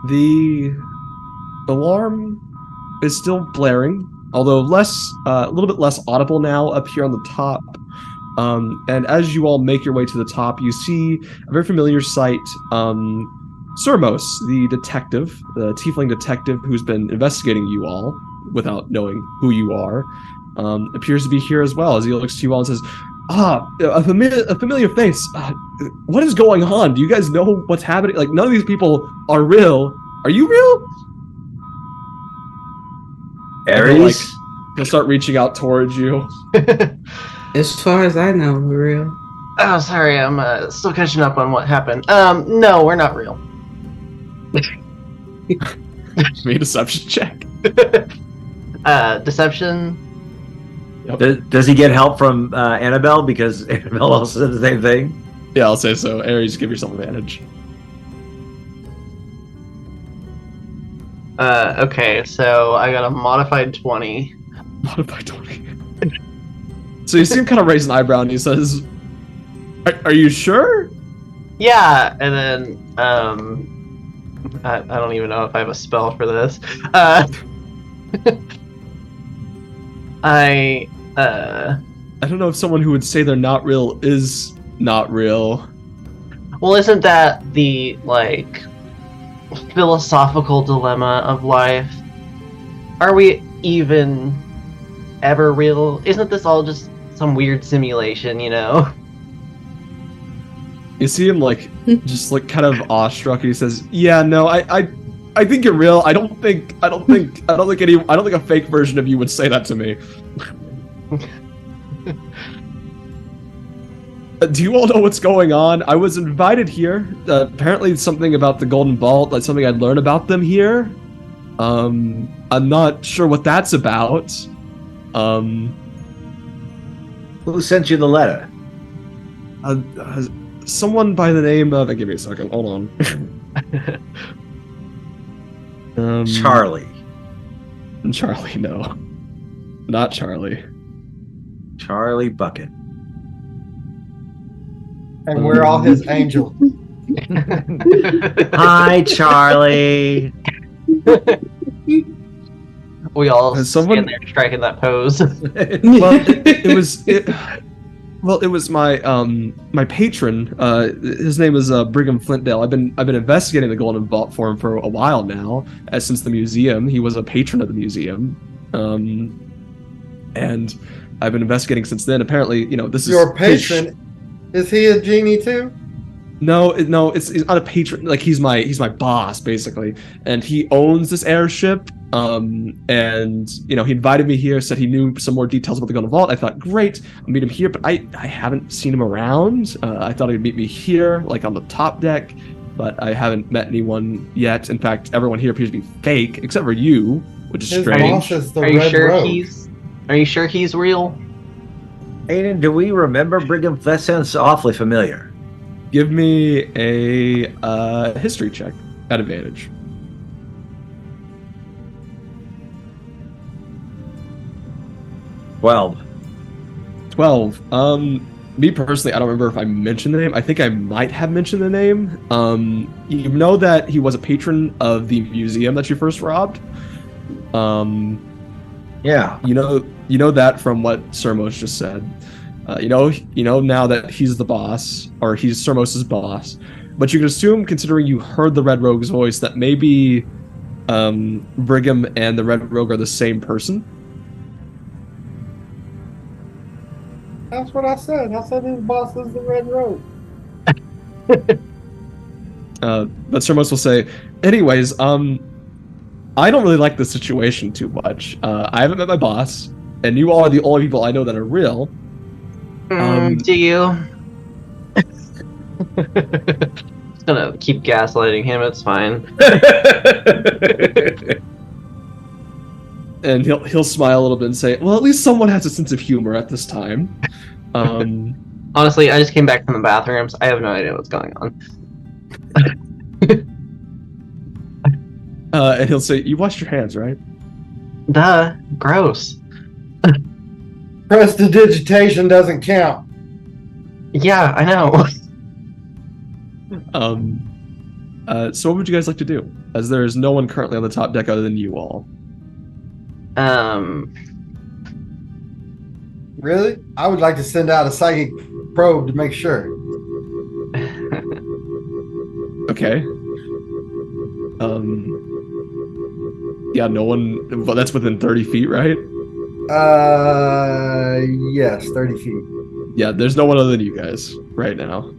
The alarm is still blaring, although a little bit less audible now up here on the top. And as you all make your way to the top, you see a very familiar sight. Sermos, the detective, the tiefling detective who's been investigating you all without knowing who you are, appears to be here as well as he looks to you all and says, a familiar face. What is going on? Do you guys know what's happening? Like, none of these people are real. Are you real? Aries? He'll start reaching out towards you. As far as I know, we're real. Oh, sorry, I'm still catching up on what happened. No, we're not real. Make a deception check. Deception. Yep. Does he get help from Anabel? Because Anabel also said the same thing. Yeah, I'll say so. Aries, give yourself advantage. Okay, so I got a modified 20. Modified 20. So you see him kind of raise an eyebrow and he says, Are you sure? Yeah, and then, I don't even know if I have a spell for this. I don't know if someone who would say they're not real is not real. Well, isn't that the, like, philosophical dilemma of life? Are we even ever real? Isn't this all just some weird simulation, you know? You see him just kind of awestruck, and he says, "Yeah, no, I think you're real. I don't think a fake version of you would say that to me." Do you all know what's going on? I was invited here. Apparently, something about the Golden Vault, like something I'd learn about them here. I'm not sure what that's about. Who sent you the letter? Someone by the name of... Give me a second. Hold on. Charlie. Charlie, no. Not Charlie. Charlie Bucket. And we're all his angels. Hi, Charlie. We all stand there striking that pose. It was my patron. His name is Brigham Flintdale. I've been investigating the Golden Vault for him for a while now, since the museum. He was a patron of the museum, and I've been investigating since then. Apparently, this is your patron. Is he a genie too? No, he's not a patron. Like he's my boss basically, and he owns this airship. And he invited me here, said he knew some more details about the Golden Vault. I thought, great, I'll meet him here, but I haven't seen him around. I thought he'd meet me here, like on the top deck, but I haven't met anyone yet. In fact, everyone here appears to be fake, except for you, which is strange. Are you sure he's real? Aiden, do we remember Brigham? That sounds awfully familiar. Give me a history check at advantage. 12. Me personally, I don't remember if I mentioned the name. I think I might have mentioned the name. You know that he was a patron of the museum that you first robbed? Yeah. You know that from what Sermos just said. You know now that he's the boss, or he's Sermos' boss. But you can assume, considering you heard the Red Rogue's voice, that maybe Brigham and the Red Rogue are the same person. That's what I said. I said his boss is the Red Rogue. But Sermos will say, anyways, I don't really like this situation too much. I haven't met my boss, and you all are the only people I know that are real. Do you? Just gonna keep gaslighting him, it's fine. And he'll smile a little bit and say, well, at least someone has a sense of humor at this time. Honestly, I just came back from the bathrooms. I have no idea what's going on. And he'll say, you washed your hands, right? Duh. Gross. Prestidigitation doesn't count. Yeah, I know. So what would you guys like to do? As there is no one currently on the top deck other than you all. Really? I would like to send out a psychic probe to make sure. Okay. Yeah, no one. Well, that's within 30 feet, right? Yes, 30 feet. Yeah, there's no one other than you guys right now.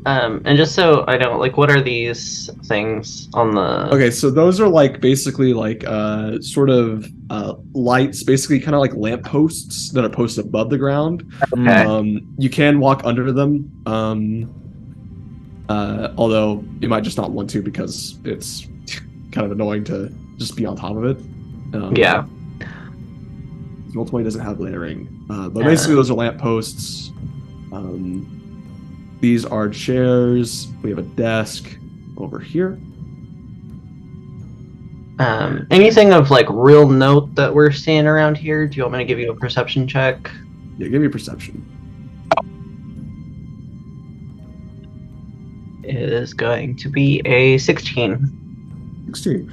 And just so I know, like, what are these things on the? Okay, so those are like basically like sort of lights, basically kind of like lampposts that are posted above the ground. Okay. You can walk under them, although you might just not want to because it's kind of annoying to just be on top of it. Yeah. Ultimately doesn't have layering, but basically those are lampposts. These are chairs. We have a desk over here. Anything of like real note that we're seeing around here? Do you want me to give you a perception check? Yeah, give me a perception. It is going to be a 16. 16.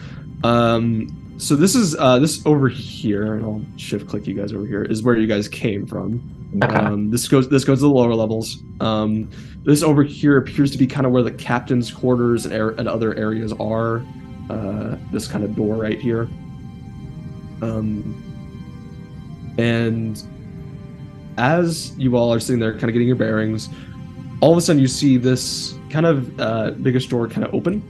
So this is this over here, and I'll shift click you guys over here, is where you guys came from. Okay. This goes to the lower levels. This over here appears to be kind of where the captain's quarters and other areas are. This kind of door right here. And as you all are sitting there kind of getting your bearings, all of a sudden you see this kind of biggish door kind of open.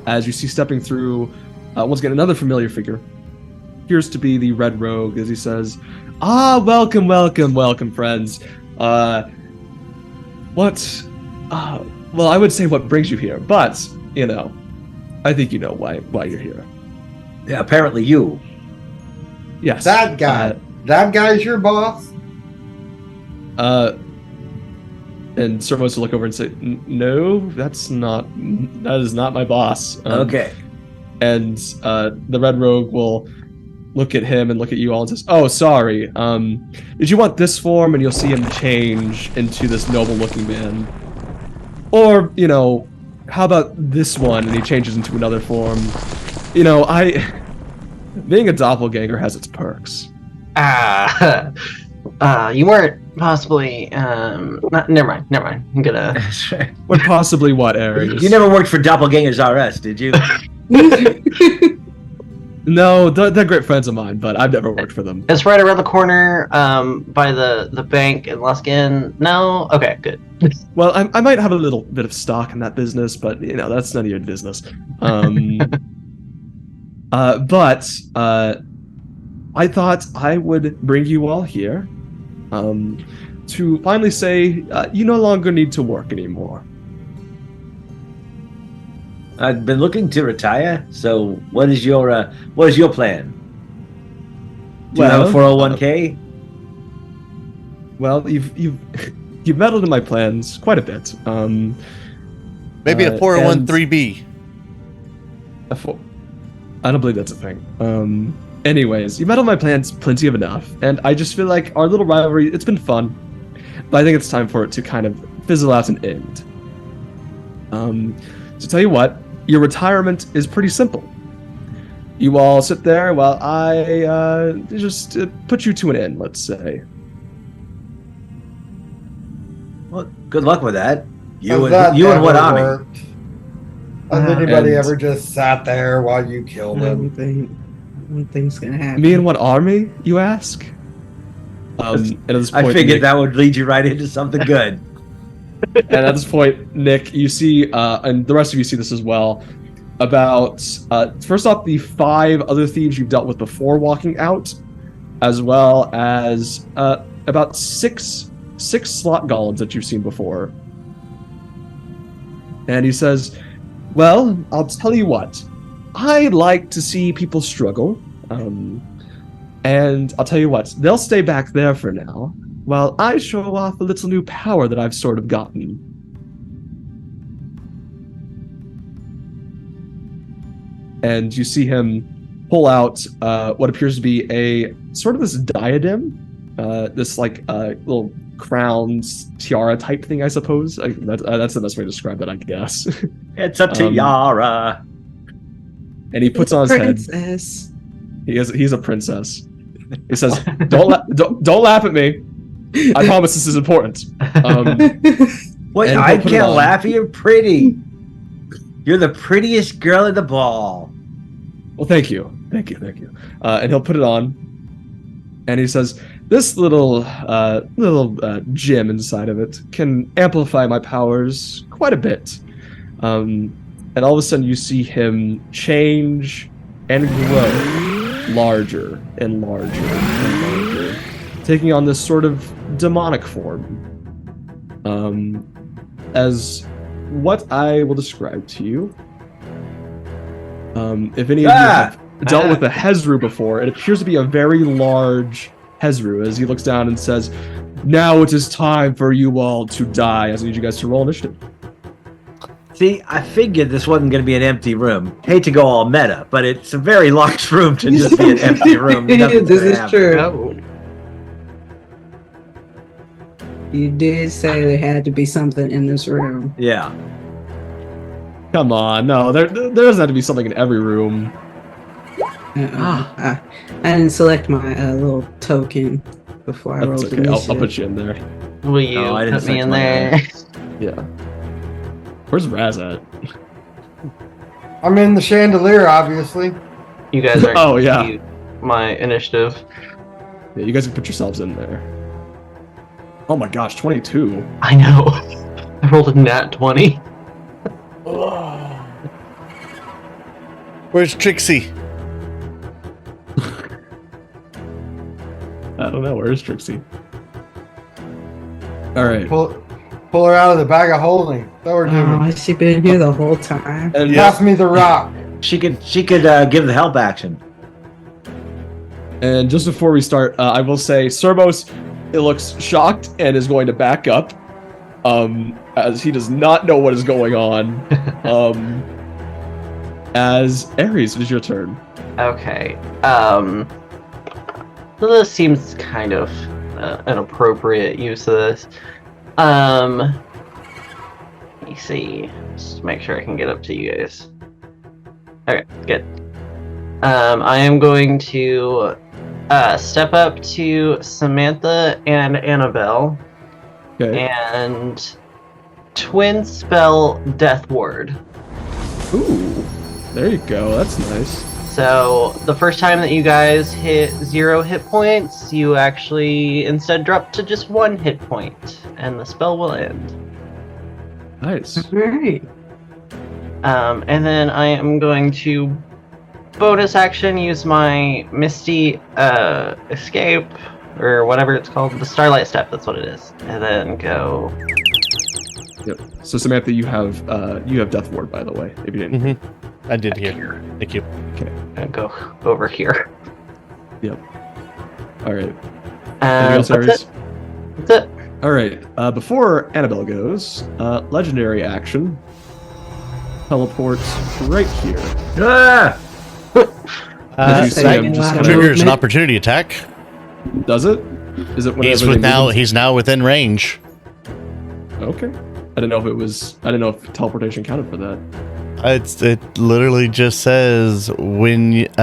As you see stepping through, once again, another familiar figure. Appears to be the Red Rogue, as he says, welcome, friends. Well, I would say what brings you here, but, you know, I think you know why you're here. Yeah, apparently you. Yes. That guy. That guy's your boss? And Sir Mose will look over and say, no, that is not my boss. Okay. And the Red Rogue will look at him and look at you all and says, oh, sorry. Did you want this form? And you'll see him change into this noble-looking man. Or, you know, how about this one? And he changes into another form. You know, being a doppelganger has its perks. You weren't possibly, never mind. I'm gonna... That's right. What possibly what, Aries? You never worked for Doppelgangers RS, did you? No, they're great friends of mine, but I've never worked for them. It's right around the corner, by the bank in Luskin. No? Okay, good. Well, I might have a little bit of stock in that business, but, you know, that's none of your business. But I thought I would bring you all here to finally say you no longer need to work anymore. I've been looking to retire, so what is your plan? Do you have a 401k? Well, you've meddled in my plans quite a bit. Maybe a 401(b). I don't believe that's a thing. Anyways, you meddled in my plans plenty of enough, and I just feel like our little rivalry, it's been fun, but I think it's time for it to kind of fizzle out and end. So tell you what, your retirement is pretty simple. You all sit there while I just put you to an end, let's say. Well, good luck with that. You That and what never army? worked. Has anybody And- ever just sat there while you killed him? One thing's gonna happen. Me and what army, you ask? And at this point, I figured Nick, that would lead you right into something good. and at this point, Nick, you see, and the rest of you see this as well, about, first off, the 5 other thieves you've dealt with before walking out, as well as about six slot golems that you've seen before. And he says, well, I'll tell you what. I like to see people struggle. And I'll tell you what, they'll stay back there for now, while I show off a little new power that I've sort of gotten. And you see him pull out what appears to be a sort of this diadem. this like little crowns tiara type thing, I suppose. That's the best way to describe that, I guess. It's a tiara. And he puts on his head. Princess. He's a princess. He says, "Don't laugh at me. I promise this is important." Wait, and I he'll put it can't on. laugh. You're pretty. You're the prettiest girl at the ball. Well, thank you. And he'll put it on, and he says, "This little gem inside of it can amplify my powers quite a bit." And all of a sudden, you see him change and grow larger and larger and larger, taking on this sort of demonic form. As what I will describe to you. If any of you have dealt with a Hezru before, it appears to be a very large Hezru, as he looks down and says, "Now it is time for you all to die," as I need you guys to roll initiative. See, I figured this wasn't going to be an empty room. Hate to go all meta, but it's a very large room to just be an empty room. This is true. Oh. You did say there had to be something in this room. Yeah. Come on, no, there doesn't have to be something in every room. I didn't select my little token before I That's rolled okay. initiative. I'll put you in there. Will you No, I didn't put me fix in my there? Yeah. Where's Razz at? I'm in the chandelier, obviously. You guys are. Oh, yeah. My initiative. Yeah, you guys can put yourselves in there. Oh my gosh, 22. I know. I rolled a nat 20. Where's Trixie? I don't know. Where's Trixie? All right. Pull her out of the bag of holding. Throw her to me. Oh, she been here the whole time. And Pass me the rock. She could give the help action. And just before we start, I will say Cerbos, it looks shocked and is going to back up, as he does not know what is going on. As Aries, it is your turn. Okay. So this seems kind of an appropriate use of this. Let me see. Just make sure I can get up to you guys. Okay, good. I am going to step up to Samatha and Anabel Okay. and twin spell Death Ward. Ooh, there you go. That's nice. So the first time that you guys hit 0 hit points, you actually instead drop to just 1 hit point, and the spell will end. Nice. Alright. And then I am going to bonus action use my Misty Escape, or whatever it's called, the Starlight Step, that's what it is. And then go... Yep. So Samantha, you have Death Ward, by the way, if you didn't. I did hear. Thank you. Okay. And go over here. Yep. All right. Anything else, That's Aries? it. That's it. All right. Before Anabel goes, legendary action. Teleport right here. Ah! Did you see him just kind of- Triggers an opportunity attack. Does it? Is it He's whenever they move he's now within range. Okay. I didn't know if it was. I didn't know if teleportation counted for that. It literally just says when hold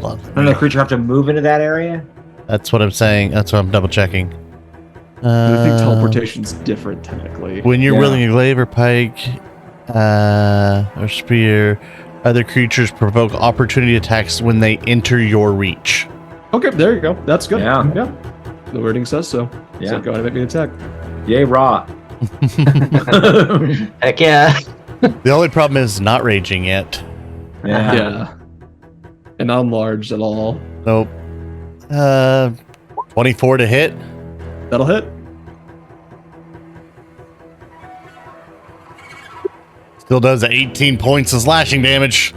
on. Doesn't the creature have to move into that area? That's what I'm saying. That's what I'm double checking. I think teleportation's different technically. When you're Yeah. wielding a glaive or pike or spear, other creatures provoke opportunity attacks when they enter your reach. Okay, there you go. That's good. Yeah. Yeah. The wording says so. Yeah. So go ahead and make me an attack. Yay, raw. Heck yeah. The only problem is not raging yet. Yeah. Yeah. And not enlarged at all. Nope. 24 to hit. That'll hit. Still does 18 points of slashing damage.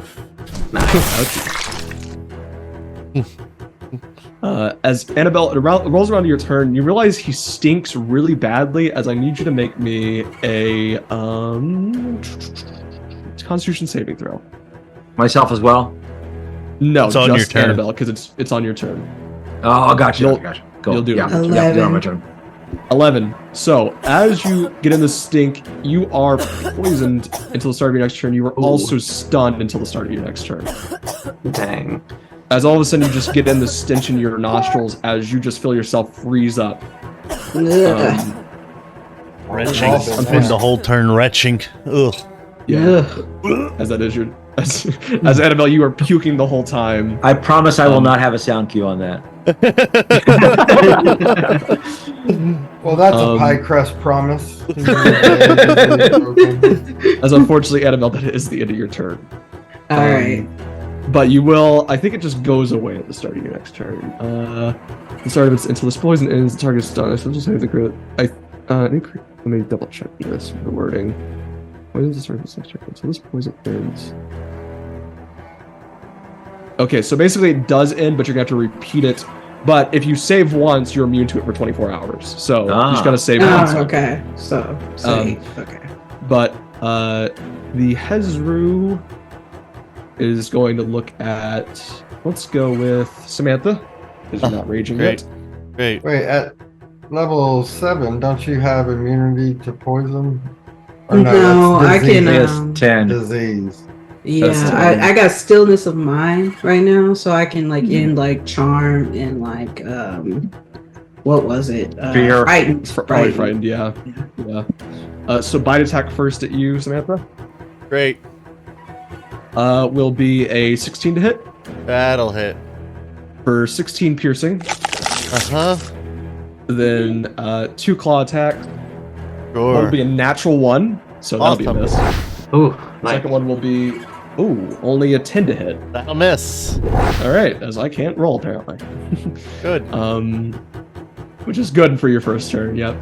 As Anabel rolls around to your turn, you realize he stinks really badly. As I need you to make me a Constitution saving throw. Myself as well. No, It's on your just turn. Anabel, because it's on your turn. Oh, gotcha. You'll- Gotcha. Cool. you'll do yeah. it. Yeah, you're on my 11. turn. 11. So, as you get in the stink, you are poisoned until the start of your next turn. You are also stunned until the start of your next turn. Dang. As all of a sudden you just get in the stench in your nostrils as you just feel yourself freeze up. Ugh. Retching. All been Spend there. the whole turn retching. Ugh. Yeah. Ugh. As that is your... As Anabel, you are puking the whole time. I promise I will not have a sound cue on that. Well, that's a pie crust promise. Okay. As unfortunately, Anabel, that is the end of your turn. All right. But you will... I think it just goes away at the start of your next turn. The start of its... Until this poison ends, the target is stunned. So just have the crit. Let me double check this for the wording. Poison's the start of its next turn. Until this poison ends... Okay, so basically it does end, but you're going to have to repeat it. But if you save once, you're immune to it for 24 hours. So you just got to save once. Oh, okay. So, okay. But the Hezru is going to look at... Let's go with Samantha, because you're not raging Great. yet. Great. Wait, at level 7, don't you have immunity to poison? Or No, I that's can. disease. It's 10. Disease. Yeah, I got stillness of mind right now, so I can Mm-hmm. end like charm and like what was it? Fear. Frightened. Probably frightened, yeah. So bite attack first at you, Samantha. Great. Will be a 16 to hit That'll hit. for 16 piercing. Uh-huh. Then 2 claw attacks. One will Sure. be a natural 1, so that'll be a Awesome. miss. Ooh, nice. Second one will be only a 10 to hit. That'll miss. All right, as I can't roll apparently. Good. Which is good for your first turn. Yep.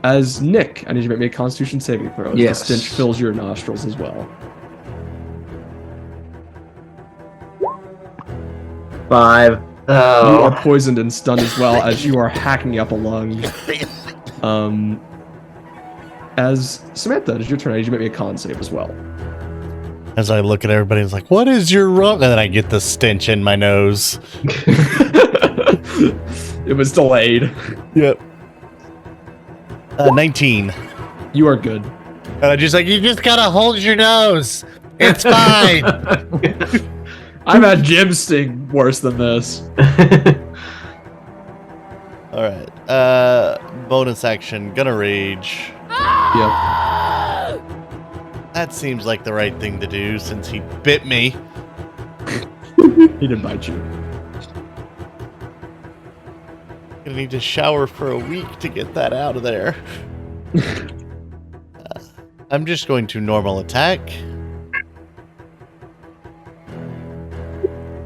As Nick, I need you to make me a Constitution saving throw. As Yes. The stench fills your nostrils as well. 5. You Oh, are poisoned and stunned as well as you are hacking up a lung. As Samantha, it is your turn. I need you to make me a con save as well. As I look at everybody, it's like, what is your wrong? And then I get the stench in my nose. It was delayed. Yep. 19. You are good. And I just like, you just gotta hold your nose. It's fine. I've had Jim sting worse than this. All right. Bonus action. Gonna rage. Yep. That seems like the right thing to do since he bit me. He didn't bite you. Gonna need to shower for a week to get that out of there. I'm just going to normal attack.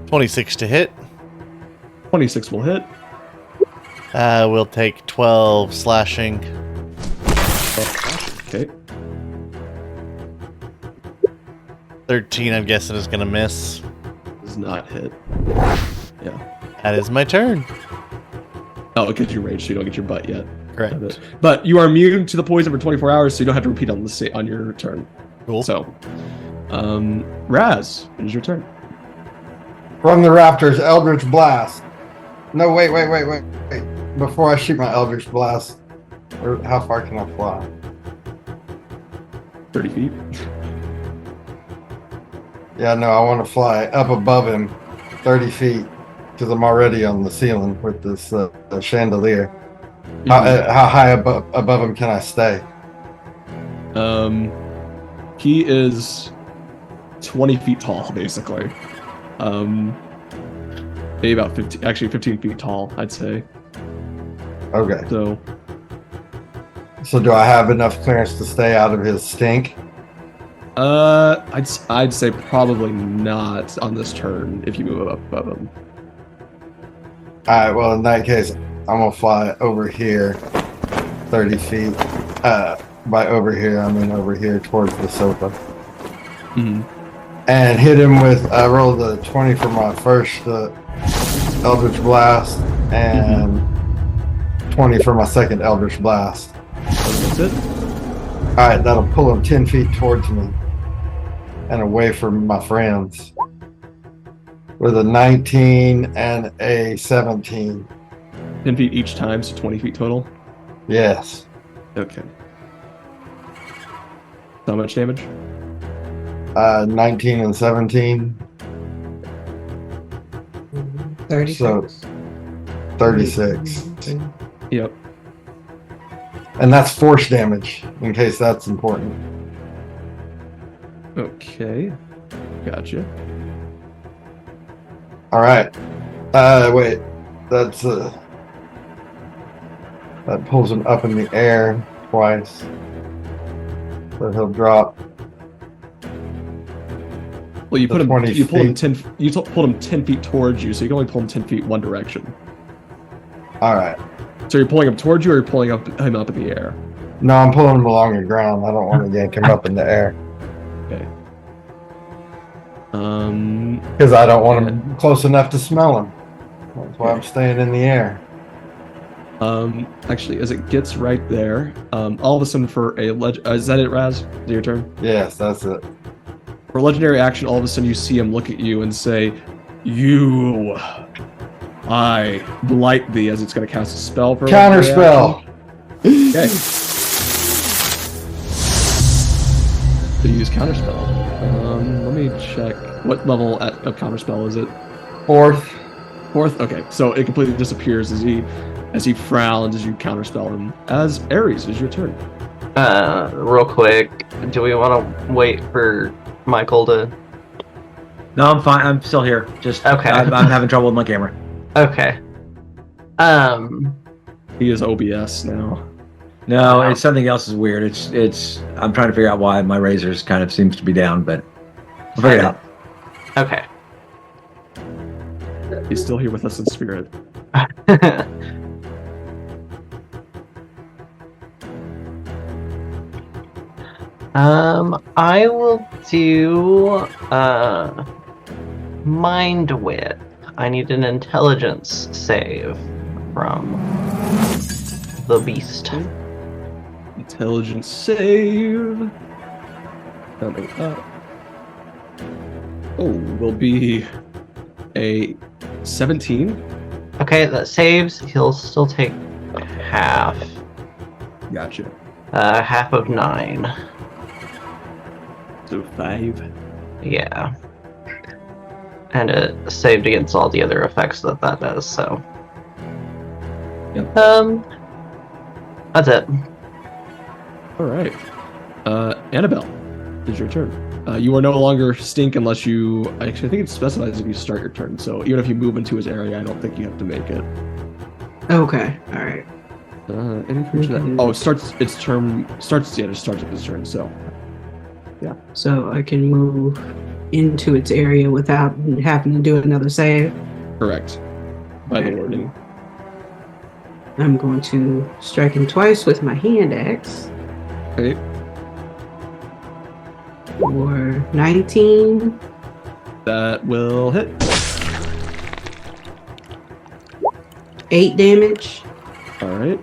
26 to hit. 26 will hit. We'll take 12 slashing. Okay. 13, I'm guessing, is gonna miss. Does not hit. Yeah. That is my turn. Oh, it gets you rage, so you don't get your butt yet. Correct. But you are immune to the poison for 24 hours, so you don't have to repeat on on your turn. Cool. So, Razz, it is your turn. From the Raptors, Eldritch Blast. No, wait. Before I shoot my Eldritch Blast, how far can I fly? 30 feet. Yeah, no, I want to fly up above him 30 feet because I'm already on the ceiling with this chandelier. How high above him can I stay? He is 20 feet tall, basically. Maybe about 15 feet tall, I'd say. Okay. So, do I have enough clearance to stay out of his stink? I'd say probably not on this turn if you move up above him. All right. Well, in that case, I'm gonna fly over here, 30 feet. By over here, I mean over here towards the sofa, Mm-hmm. and hit him with. I rolled a 20 for my first Eldritch Blast, and 20 for my second Eldritch Blast. That's it. All right, that'll pull him 10 feet towards me and away from my friends. with a 19 and a 17. 10 feet each time, so 20 feet total. Yes. Okay. How much damage? 19 and 17. 36. So 36. Yep. And that's force damage, in case that's important. Okay. Gotcha. All right. Wait. That's that pulls him up in the air twice. So he'll drop. Well, you The put him. 20 You pulled him feet. 10. You pulled him 10 feet towards you, so you can only pull him 10 feet one direction. All right. So you're pulling him towards you, or you're pulling him up in the air? No, I'm pulling him along the ground. I don't want to yank him up in the air Okay. because I don't want him close enough to smell him. That's why I'm staying in the air. Actually, as it gets right there, all of a sudden for a is that it, Razz? Is it your turn? Yes, that's it. For a legendary action, all of a sudden you see him look at you and say, "You, I blight thee," as it's going to cast a spell for a Counter legendary spell. action. Okay. So you use counter spell. Let me check. What level of counter spell is it? 4th. 4th. Okay, so it completely disappears as he frowns as you counterspell him. As Aries, is your turn. Real quick, do we want to wait for Michael to? No, I'm fine. I'm still here. Just Okay. I'm having trouble with my camera. Okay. He is OBS now. No, Wow. it's something else is weird. It's. I'm trying to figure out why my razors kind of seems to be down, but I'll figure it out. Okay. He's still here with us in spirit. I will do Mind Wit. I need an intelligence save from the beast. Intelligence save. Coming up. Oh, will be a 17. Okay, that saves. He'll still take half. Gotcha. Half of 9. So 5. Yeah. And it saved against all the other effects that does, so. Yep. That's it. All right. Anabel, it's your turn. You are no longer stink unless you. Actually, I think it specifies if you start your turn. So even if you move into his area, I don't think you have to make it. Okay, all right. Any creature that. Oh, it starts its turn. Starts at its turn. So. Yeah. So I can move into its area without having to do another save. Correct. By the wording. I'm going to strike him twice with my hand axe. Okay. For 19. That will hit. 8 damage. All right.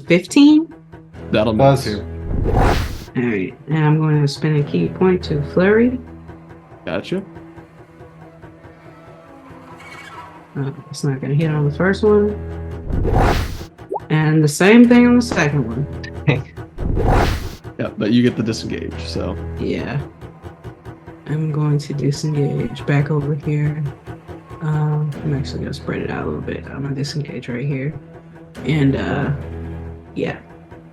15. That'll Bless miss. you. Alright, and I'm going to spend a key point to flurry. Gotcha. It's not going to hit on the first one. And the same thing on the second one. Yeah, but you get the disengage. So. Yeah. I'm going to disengage back over here. I'm actually going to spread it out a little bit. I'm going to disengage right here. And, yeah.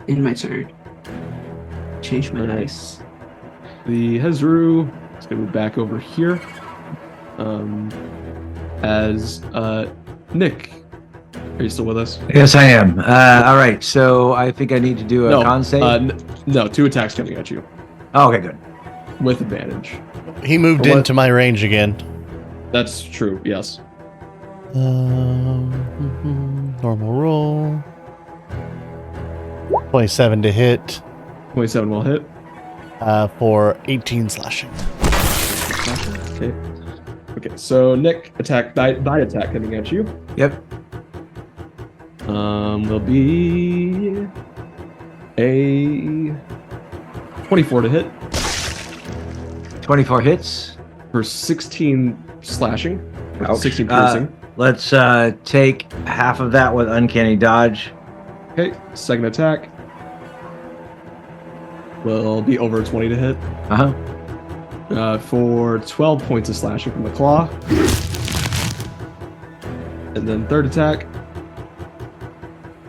In my turn. Change my dice. The Hezru is going to move back over here. As Nick, are you still with us? Yes, I am. All right, so I think I need to do a con save. No, 2 attacks coming at you Oh, okay, good. with advantage. He moved What? into my range again. That's true. Yes. Normal roll. 27 to hit 27 will hit. for 18 slashing. Okay. Okay. So Nick attack die attack coming at you. Yep. Will be a 24 to hit. 24 hits. For 16 slashing. Or Ouch. 16 piercing. Let's take half of that with uncanny dodge. Okay, second attack. Will be over 20 to hit. For 12 points of slashing from the claw. And then third attack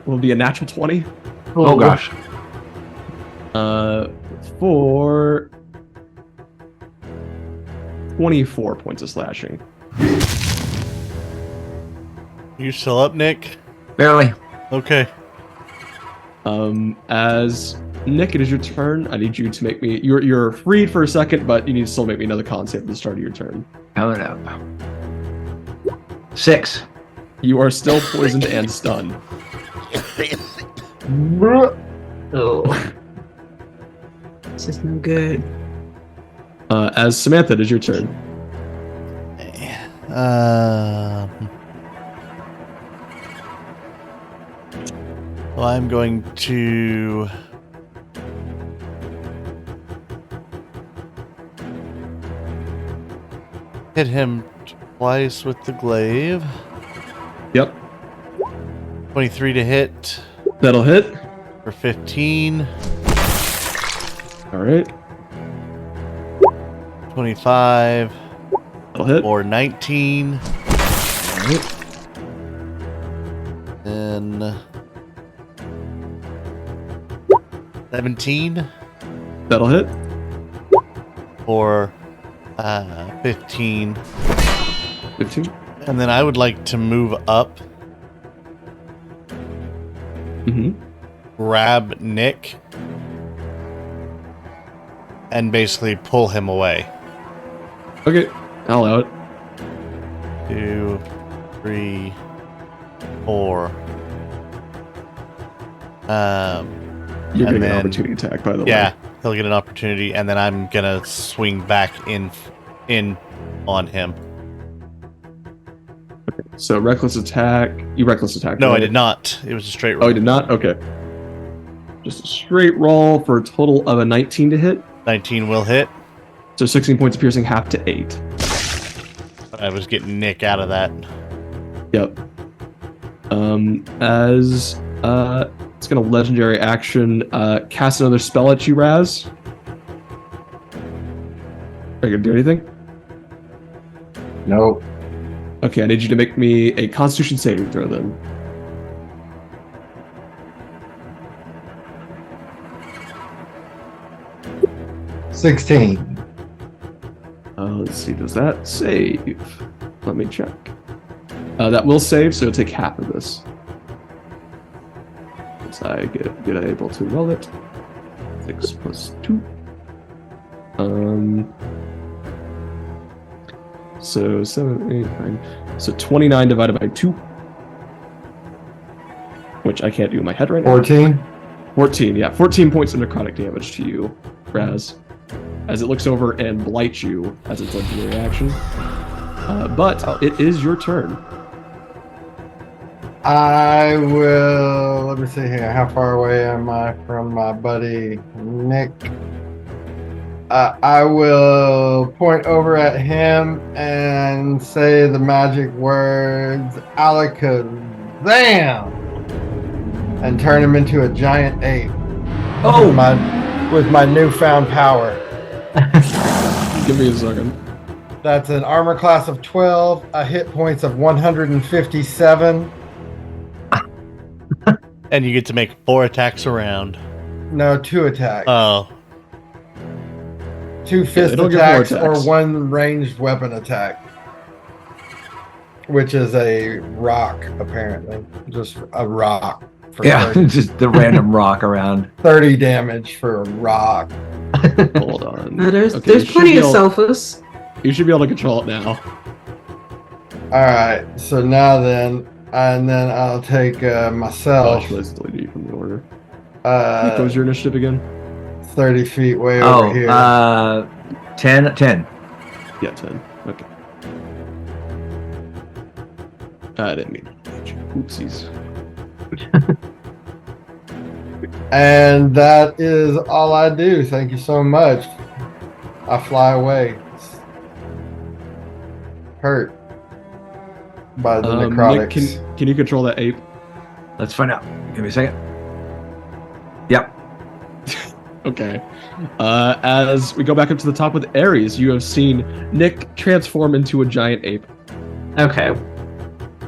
will be a natural 20. Oh gosh. For 24 points of slashing. You still up, Nick? Barely. Okay. As Nick, it is your turn. I need you to make me. You're freed for a second, but you need to still make me another con save at the start of your turn. Coming up. 6. You are still poisoned and stunned. Oh. This is no good. As Samatha, it is your turn. Well, I'm going to hit him twice with the glaive. Yep, 23 to hit that'll hit. for 15. All right, 25 that'll hit. or 19. All right. Then 17 That'll hit. or 15. 15. And then I would like to move up, Mm-hmm. grab Nick, and basically pull him away. Okay, I'll allow it. 2, 3, 4. You're And getting an then- opportunity attack, by the Yeah, way. he'll get an opportunity, and then I'm gonna swing back in on him. So reckless attack. You reckless attack. No, right? I did not. It was a straight Oh, roll. you did not? Okay. Just a straight roll for a total of a 19 to hit. 19 will hit. So 16 points of piercing, half to 8. I was getting Nick out of that. Yep. As it's gonna legendary action, cast another spell at you, Razz. Are you gonna do anything? Nope. Okay, I need you to make me a Constitution saving throw then. $16. Let's see, does that save? Let me check. That will save, so take half of this. As I get able to roll it. 6 plus 2. So 7, 8, 9. So 29 divided by 2. Which I can't do in my head right now. 14. 14, yeah. 14 points of necrotic damage to you, Razz. As it looks over and blights you as its legendary action. But it is your turn. I will. Let me see here. How far away am I from my buddy Nick? I will point over at him and say the magic words "Alakazam" and turn him into a giant ape. Oh! With my newfound power. Give me a second. That's an armor class of 12, a hit points of 157. And you get to make 4 attacks around. No, 2 attacks. Oh. 2 fist they don't get more attacks or attacks. 1 ranged weapon attack. Which is a rock, apparently. Just a rock. For Yeah, 30, just the random rock around. 30 damage for a rock. Hold on. There's Okay, you should plenty be of able- sofas. You should be able to control it now. Alright, so now then, and then I'll take Oh, myself should I still delete from the order? What was your initiative again? 30 feet way over here. 10. Yeah, 10. Okay. I didn't mean to delete you. Oopsies. And that is all I do. Thank you so much. I fly away. Hurt by the Nick, necrotics. can you control that ape? Let's find out. Give me a second. Yep. Okay. As we go back up to the top with Aries, you have seen Nick transform into a giant ape. Okay.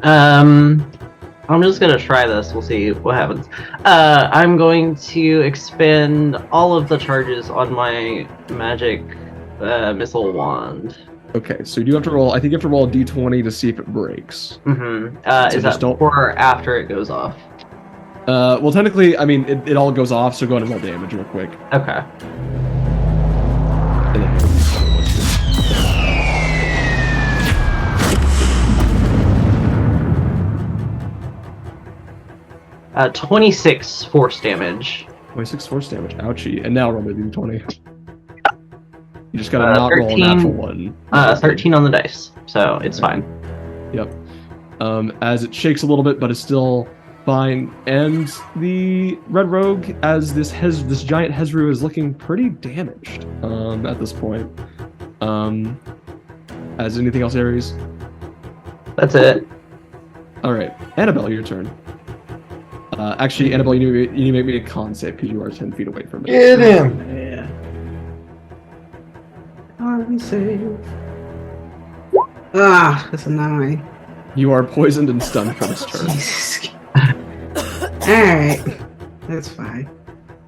I'm just gonna try this. We'll see what happens. I'm going to expend all of the charges on my magic missile wand. Okay, so you do have to roll. I think you have to roll a d20 to see if it breaks. Mm-hmm. So Is that just don't- before or after it goes off? Well, technically, I mean, it all goes off, so go ahead and roll damage real quick. Okay. And then- 26 force damage. 26 force damage. Ouchie. And now roll my d20. You just gotta not roll a 13, natural one. 13 on the dice, so it's fine. Yep. As it shakes a little bit, but it's still fine. And the Red Rogue, as this giant Hezru, is looking pretty damaged at this point. As anything else, Aries? That's it. All right, Anabel, your turn. Actually, Anabel, you need to make me a con save because you are 10 feet away from it. Get him! Yeah. Con save. Ah, that's annoying. You are poisoned and stunned for this turn. Jesus. Alright. That's fine.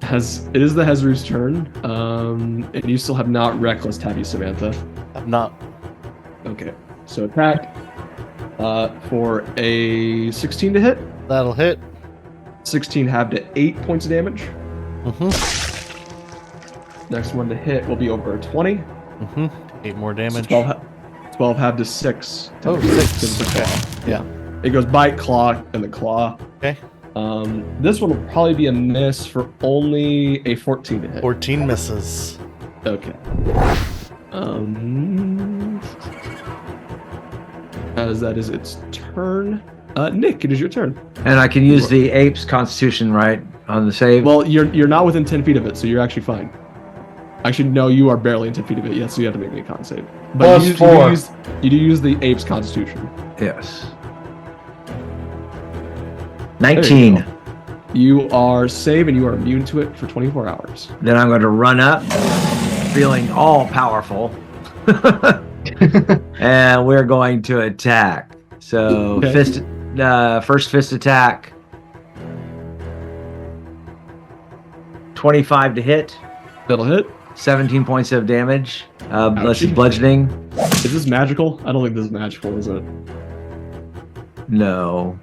It is the Hezru's turn, and you still have not reckless, have you, Samantha? I'm not. Okay, so attack for a 16 to hit. That'll hit. 16 halved to 8 points of damage. Mm-hmm. Next one to hit will be over a 20. Mm-hmm. 8 more So damage. 12 halved to 6. Oh, 6. Okay. Yeah. It goes bite, claw, and the claw. Okay. This one will probably be a miss for only a 14 to hit. 14 misses. Okay. As that is its turn. Nick, it is your turn. And I can use the ape's constitution, right, on the save? Well, you're not within 10 feet of it, so you're actually fine. Actually, no, you are barely in 10 feet of it. Yes, so you have to make me a con save. But Plus 4. You do use the ape's constitution. Yes. 19. You are safe and you are immune to it for 24 hours. Then I'm going to run up, feeling all powerful. And we're going to attack. So, Okay. first fist attack. 25 to hit. That'll hit. 17 points of damage. Let's see, Ouchie. bludgeoning. Is this magical? I don't think this is magical, is it? No.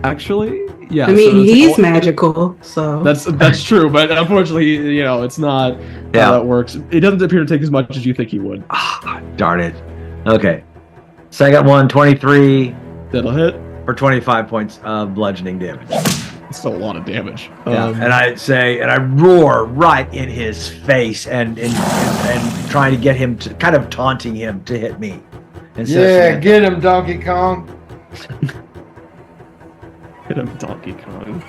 Actually, yeah. I mean, so it's he's all- magical, so That's true, but unfortunately, it's not how that works. It doesn't appear to take as much as you think he would. Ah, darn it. Okay. Second one, 23 That'll hit. for 25 points of bludgeoning damage. It's still a lot of damage. Yeah, and I roar right in his face and trying to get him to, kind of taunting him to hit me. Yeah, get him, Donkey Kong. Hit him, Donkey Kong.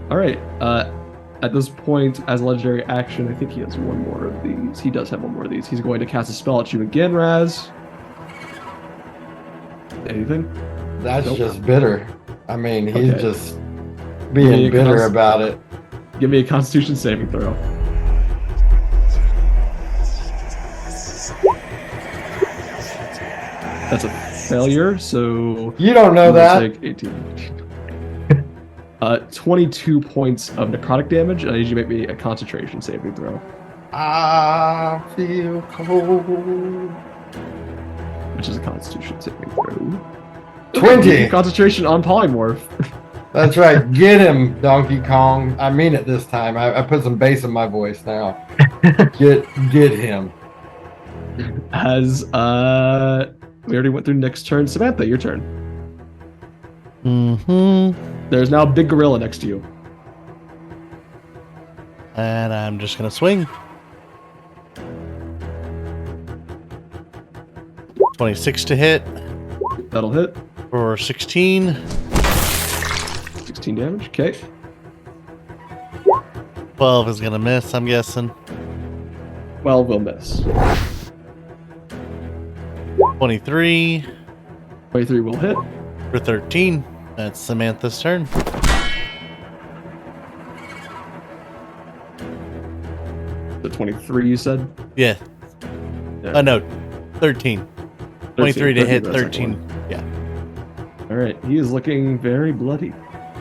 All right. At this point, as a legendary action, I think he has one more of these. He does have one more of these. He's going to cast a spell at you again, Razz. Anything? That's Nope. just bitter. I mean, he's Okay. just being bitter about it. Give me a Constitution saving throw. That's a failure, so You don't know I'm gonna that. take 18. 22 points of necrotic damage, and I need you to make me a concentration saving throw, I feel cold. which is a Constitution saving throw. 20. Concentration on polymorph. That's right. Get him, Donkey Kong. I mean it this time. I put some bass in my voice now. Get him. As we already went through Nick's turn. Samantha, your turn. Mm-hmm. There's now a big gorilla next to you. And I'm just gonna swing. 26 to hit That'll hit. for 16. 16 damage. Okay. 12 is gonna miss, I'm guessing. 12 will miss. 23 23 will hit. for 13. That's Samantha's turn. The 23 you said? Yeah. Yeah. No, 13. 23 to hit, that's 13. Yeah. All right, he is looking very bloody.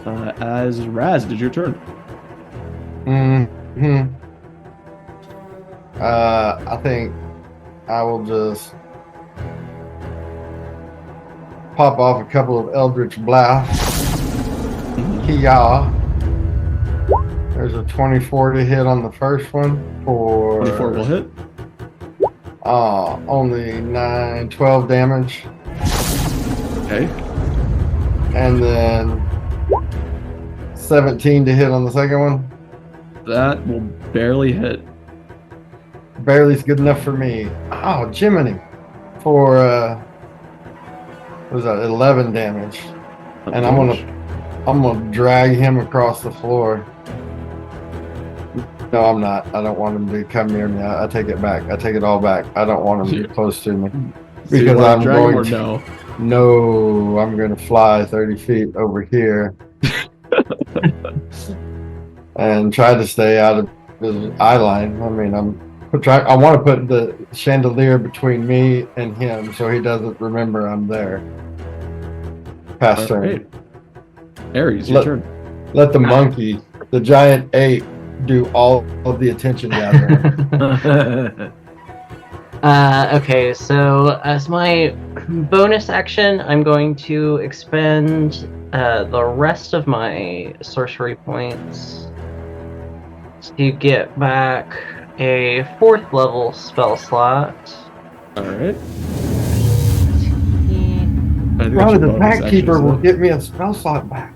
As Razz, did your turn? Hmm. I think I will just pop off a couple of Eldritch Blasts. Kia. There's a 24 to hit on the first one for 24 will hit. only 12 damage. Okay. And then 17 to hit on the second one. That will barely hit. Barely's good enough for me. Oh, Jiminy. For what was that, 11 damage. And I'm gonna drag him across the floor. No, I'm not. I don't want him to come near me. I take it back. I take it all back. I don't want him to get close to me. So you Because wanna I'm drag him going or to. no? No, I'm going to fly 30 feet over here and try to stay out of his eye line. I mean, I want to put the chandelier between me and him so he doesn't remember I'm there. Pass turn. Right. Aries, your turn. Let the monkey, the giant ape, do all of the attention gathering. Okay, so as my bonus action, I'm going to expend the rest of my sorcery points to get back a 4th level spell slot. Alright. Probably the backkeeper will get me a spell slot back.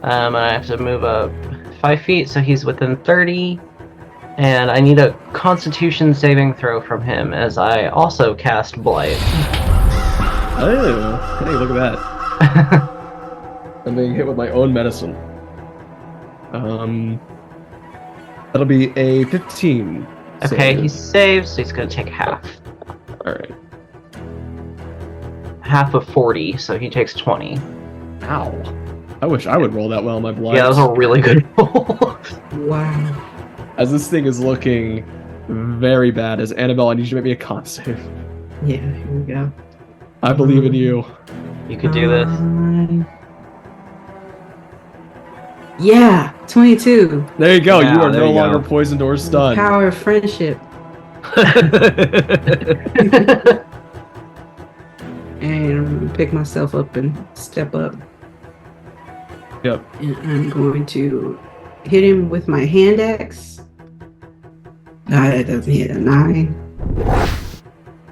I have to move up 5 feet, so he's within 30. And I need a Constitution saving throw from him as I also cast Blight. Oh, hey, look at that. I'm being hit with my own medicine. That'll be a 15. Okay, save. he saves, so he's going to take half. Alright. Half of 40, so he takes 20. Ow. I wish I would roll that well on my blind. Yeah, that was a really good roll. Wow. As this thing is looking very bad, as Anabel, I need you to make me a con save. Yeah, here we go. I believe in you. You could do this. Yeah, 22. There you go. Yeah, you are there no you longer go. poisoned or stunned. Power of friendship. And I'm gonna pick myself up and step up. Yep. And I'm going to hit him with my hand axe. That doesn't hit a 9.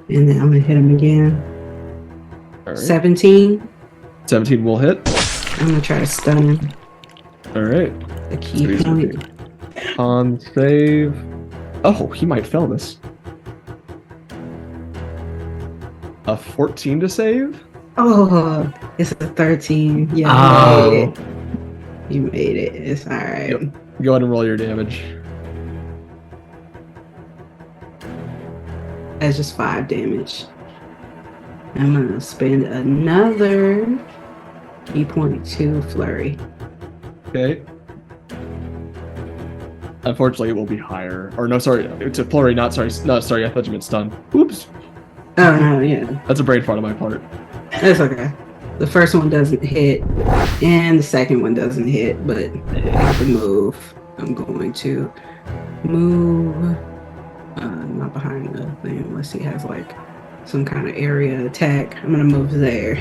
And then I'm gonna hit him again. All right. 17. 17 will hit. I'm gonna try to stun him. All right. A key So he's point. Con save. Oh, he might fail this. A 14 to save? Oh, it's a 13. Yeah, Oh. you made it. You made it. It's alright. Yep. Go ahead and roll your damage. That's just 5 damage. I'm gonna spend another key point to flurry. Okay. Unfortunately, it will be higher. Or no, sorry, it's a flurry, not sorry. No, sorry, I thought you meant stun. Oops. Oh no, yeah, That's a brain fart on my part. that's okay. The first one doesn't hit, and the second one doesn't hit, but I have to move. I'm going to move, not behind the thing unless he has like some kind of area attack. I'm gonna move there,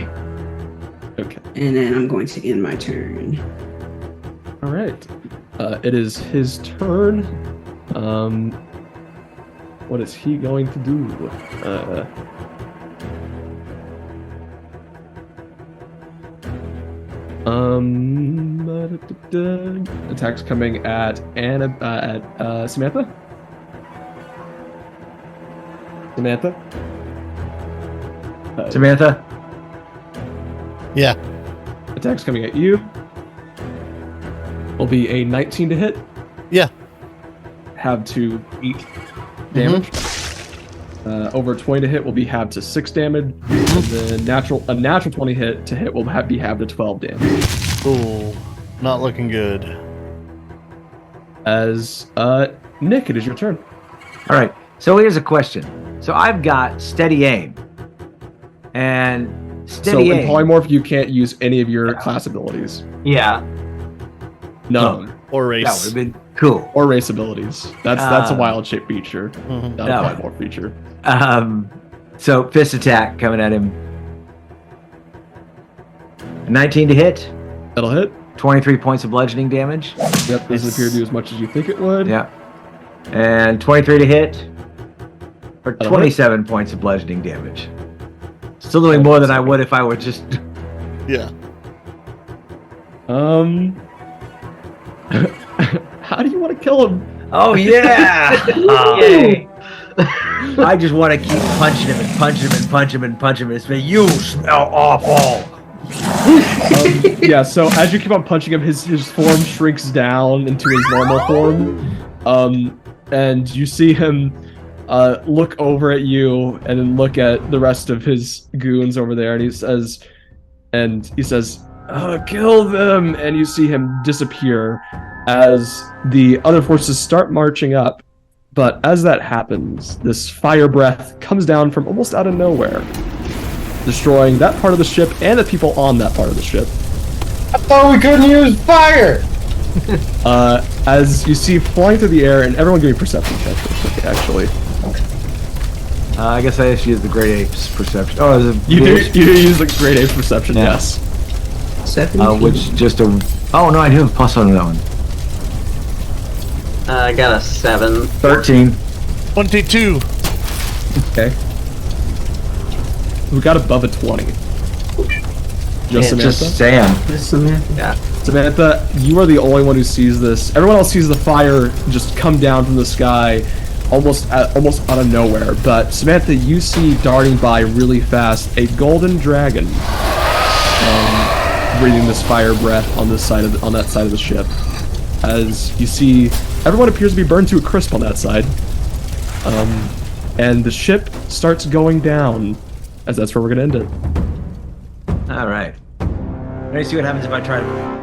Okay. and then I'm going to end my turn. All right. It is his turn. What is he going to do? Attacks coming at Samantha. Samantha. Samantha? Yeah. Attacks coming at you. Will be a 19 to hit. Yeah. halved to 8 damage. Over 20 to hit will be halved to 6 damage. And then a natural 20 hit to hit will be halved to 12 damage. Ooh, not looking good. As Nick, it is your turn. All right. So here's a question. So I've got steady aim, and steady So in aim. polymorph, you can't use any of your class abilities. Yeah. None. Or race. That would have been cool. Or race abilities. That's a wild shape feature, Mhm. not No. a polymorph feature. So fist attack coming at him. 19 to hit. That'll hit. 23 points of bludgeoning damage. Yep, doesn't appear to do as much as you think it would. Yeah. And 23 to hit. Or That'll 27 points of bludgeoning damage. Still doing more than I would if I were just... Yeah. How do you want to kill him? Oh, yeah! Yay. I just want to keep punching him and punching him and punching him and punching him. It's been, you smell awful! Yeah, so as you keep on punching him, his form shrinks down into his normal form. And you see him look over at you and then look at the rest of his goons over there, and he says, kill them! And you see him disappear as the other forces start marching up. But as that happens, this fire breath comes down from almost out of nowhere, destroying that part of the ship and the people on that part of the ship. I thought we couldn't use fire! As you see flying through the air, and everyone give me a perception check real quick, actually. I guess I asked you the Great Apes perception. Oh, is it You use the Great Apes perception, Yeah. yes. 17. which just a... Oh, no, I do have plus on that one. I got a 7. 13. 22. Okay. We got above a 20. Just Samantha? Just Sam. This Samantha. Yeah. Samantha, you are the only one who sees this. Everyone else sees the fire just come down from the sky, almost out of nowhere. But Samantha, you see darting by really fast a golden dragon, breathing this fire breath on this side of on that side of the ship. As you see, everyone appears to be burned to a crisp on that side, and the ship starts going down. As that's where we're gonna end it. All right. Let me see what happens if I try to